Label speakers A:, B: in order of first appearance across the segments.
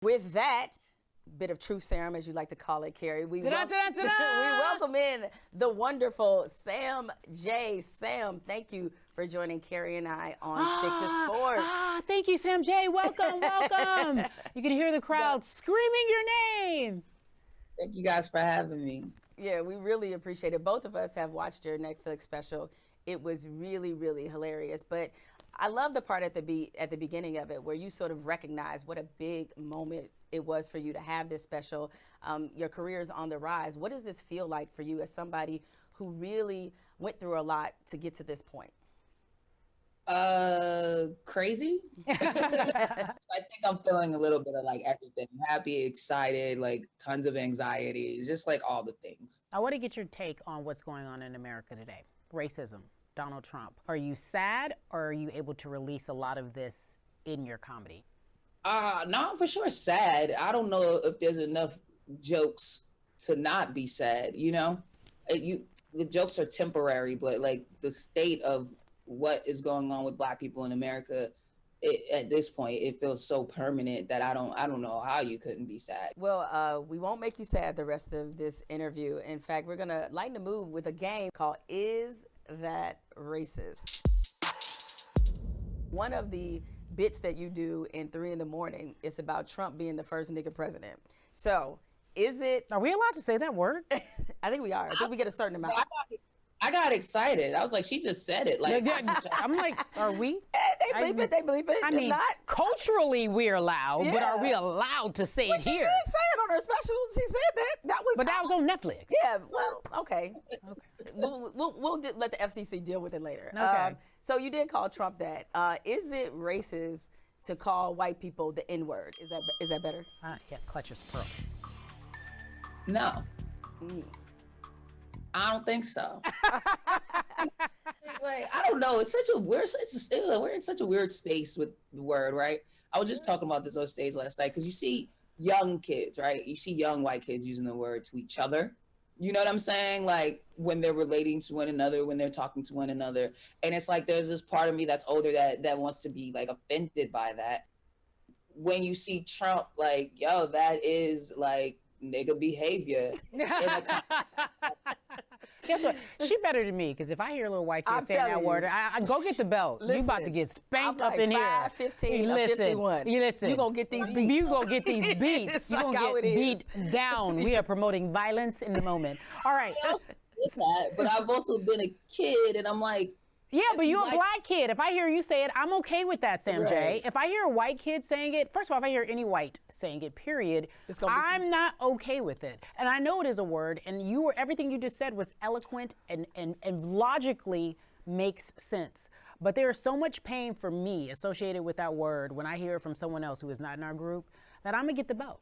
A: With that bit of truth serum, as you like to call it, Cari, we welcome in the wonderful Sam J. Sam, thank you for joining Cari and I on Stick to Sports.
B: Thank you, Sam J. Welcome, welcome. You can hear the crowd screaming your name.
C: Thank you guys for having me.
A: Yeah, we really appreciate it. Both of us have watched your Netflix special. It was really, really hilarious. But I love the part at the beginning of it where you sort of recognize what a big moment it was for you to have this special. Your career is on the rise. What does this feel like for you as somebody who really went through a lot to get to this point?
C: Crazy. I think I'm feeling a little bit of like everything. Happy, excited, like tons of anxiety, just like all the things.
B: I want to get your take on what's going on in America today. Racism, Donald Trump. Are you sad, or are you able to release a lot of this in your comedy?
C: No, I'm for sure sad. I don't know if there's enough jokes to not be sad, you know? The jokes are temporary, but like the state of what is going on with Black people in America, at this point, it feels so permanent that I don't know how you couldn't be sad.
A: Well, we won't make you sad the rest of this interview. In fact, we're gonna lighten the mood with a game called Is That Racist? One of the bits that you do in 3 in the morning is about Trump being the first nigga president. So, is it?
B: Are we allowed to say that word?
A: I think we are. I think we get a certain amount.
C: I got excited. I was like, she just said it. Like,
B: I'm like, are we?
A: They bleep it.
B: I mean,
A: not.
B: Culturally we're allowed, but are we allowed to say it
A: She
B: here?
A: did say it on her special. She said that.
B: But that was on Netflix.
A: Yeah, well, okay. We'll let the FCC deal with it later.
B: Okay.
A: So you did call Trump that. Is it racist to call white people the N-word? Is that better?
B: Yeah, clutch his pearls.
C: No. I don't think so. Like, I don't know. It's such a weird. We're in such a weird space with the word, right? I was just talking about this on stage last night because you see young kids, right? You see young white kids using the word to each other. You know what I'm saying? Like when they're relating to one another, when they're talking to one another, and it's like there's this part of me that's older that wants to be like offended by that. When you see Trump, like, yo, that is like nigga behavior.
B: Guess what? She better than me, because if I hear a little white kid saying that word, I go get the belt. You about to get spanked up in here.
A: 5, 15, or 51.
B: Listen.
A: You gonna get these beats.
B: You gonna get these beats. You
A: like
B: gonna get beat down. We are promoting violence in the moment. All right.
C: But I've also been a kid, and I'm like,
B: yeah, but you're a Black kid. If I hear you say it, I'm okay with that, Sam J. If I hear a white kid saying it, first of all, if I hear any white saying it, period, I'm not okay with it. And I know it is a word, and everything you just said was eloquent and logically makes sense. But there is so much pain for me associated with that word when I hear it from someone else who is not in our group that I'm gonna get the belt.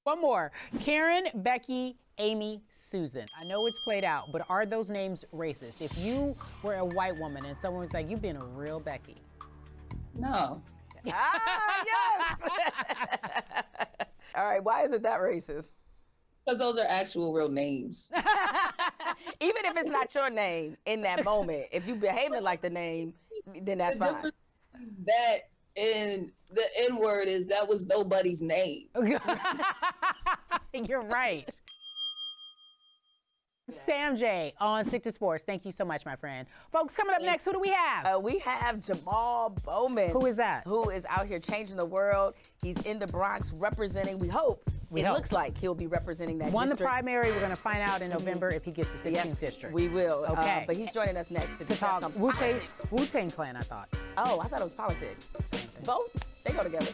B: One more. Karen, Becky, Amy, Susan. I know it's played out, but are those names racist? If you were a white woman and someone was like, you've been a real Becky.
C: No.
A: Yes! All right, why is it that racist?
C: Because those are actual real names.
A: Even if it's not your name in that moment, if you behaving like the name, then that's fine.
C: That and the N-word that was nobody's name.
B: You're right. Sam J on Stick to Sports. Thank you so much, my friend. Folks, coming up next, who do we have?
A: We have Jamal Bowman.
B: Who is that?
A: Who is out here changing the world. He's in the Bronx representing, we hope. Looks like he'll be representing that
B: Won
A: district.
B: The primary. We're going to find out in November if he gets the 16th district.
A: We will.
B: Okay.
A: But he's joining us next to discuss some politics.
B: Wu-Tang Clan, I thought.
A: Oh, I thought it was politics. Both? They go together.